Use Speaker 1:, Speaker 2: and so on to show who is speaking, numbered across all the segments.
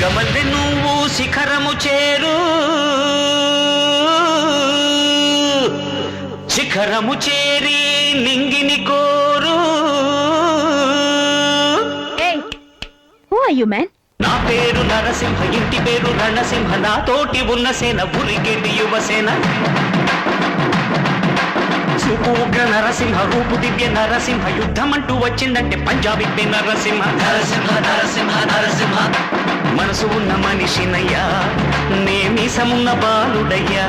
Speaker 1: సింగమల్లె నువ్వు శిఖరము చేరు శిఖరము చేరి నింగిని కోరు.
Speaker 2: Who are you, man?
Speaker 1: నా పేరు నరసింహ, ఇంటి పేరు రణసింహ, నా తోటి ఉన్న సేన ఉరికెటి యువసేన. చూపు ఉగ్ర నరసింహ, రూపు దివ్య నరసింహ, యుద్ధమంటూ వచ్చిందంటే పంజాబీ నరసింహ. నరసింహ నరసింహ నరసింహ, మనసు ఉన్న మనిషినయ్యా, నేమీసమున్న బాలుడయ్యా,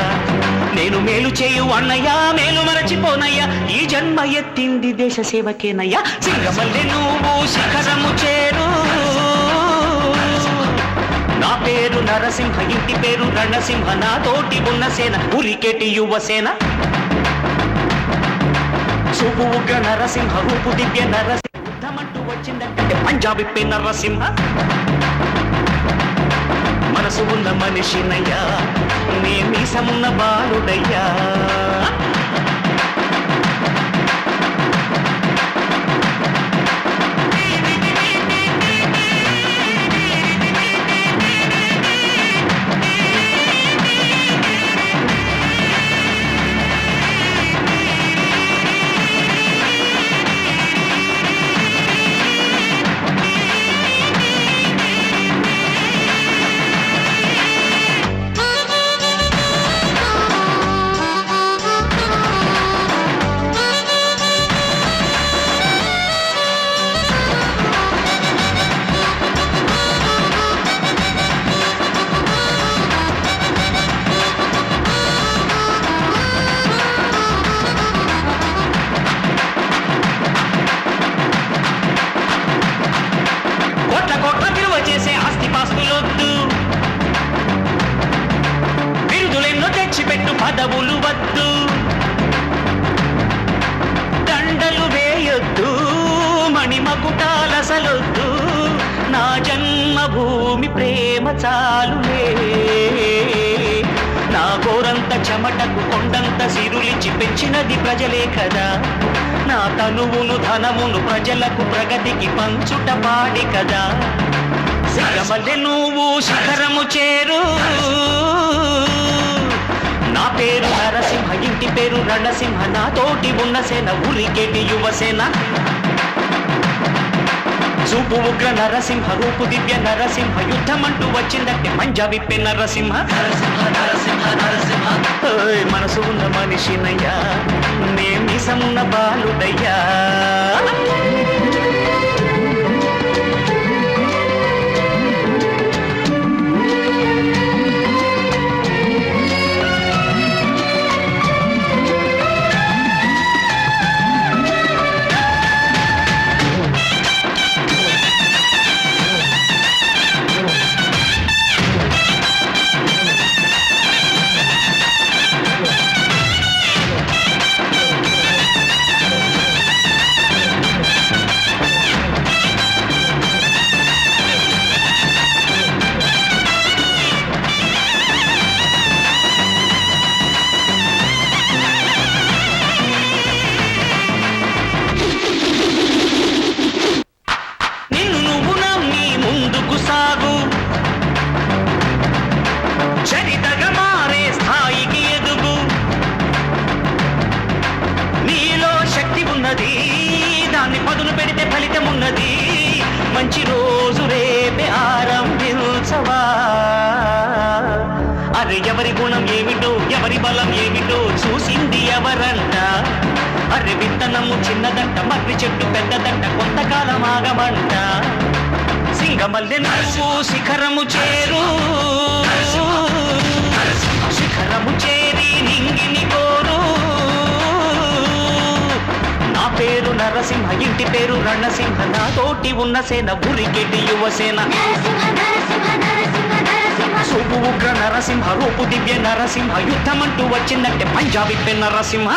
Speaker 1: నేను మేలు చేయు అన్నయ్యా, మేలు మరచిపోనయ్యా, ఈ జన్మ ఎత్తింది దేశ సేవకేనయ్యా. సింగమల్లె నువ్వు శిఖరము చేరు. నా పేరు నరసింహ, ఇంటి పేరు రణసింహ, నా తోటి ఉన్న సేన ఉరికెటి యువసేన. చూపు ఉగ్ర నరసింహ, రూపు దివ్య నరసింహ, యుద్ధమంటూ వచ్చిందంటే పంజాబీ నరసింహ. మనసు ఉన్న మనిషినయ్యా, నేమీసమున్న బాలుడయ్యా. పదవులు వద్దు, దండలు వేయొద్దు, మణిమకుటాలసలొద్దు, నా జన్మభూమి ప్రేమ చాలులే. నా గోరంత చెమటకు కొండంత సిరులిచి పెంచినది ప్రజలే కదా, నా తనువును ధనమును ప్రజలకు ప్రగతికి పంచుట పాడి కదా. సింగమల్లె నువ్వు శిఖరము చేరు. నా పేరు నరసింహ, ఇంటి పేరు రణసింహ, నా తోటి ఉన్న సేన ఉరికెటి యువసేన. చూపు ఉగ్ర నరసింహ, రూపు దివ్య నరసింహ, యుద్ధమంటూ వచ్చిందంటే పంజాబీ నరసింహ. నరసింహ నరసింహ నరసింహ, మనసు ఉన్న మనిషినయ్యా, నేమీసమున్న బాలుడయ్యా. దాన్ని పదును పెడితే ఫలితం ఉన్నది, మంచి రోజు రేపే ఆరంభించవా. అరే ఎవరి గుణం ఏమిటో, ఎవరి బలం ఏమిటో చూసింది ఎవరంట. అరే విత్తనము చిన్నదంట, మర్రి చెట్టు పెద్దదంట, కొంతకాలం ఆగమంట. సింగమల్లె నువ్వు శిఖరము చేరు. శిఖరము చేరి నింగిని కోరు. నా పేరు నరసింహ, ఇంటి పేరు రణసింహ, నా తోటి ఉన్న సేన ఉరికెటి యువసేన. చూపు ఉగ్ర నరసింహ, రూపు దివ్య నరసింహ, యుద్ధమంటూ వచ్చిందంటే పంజాబీ నరసింహ.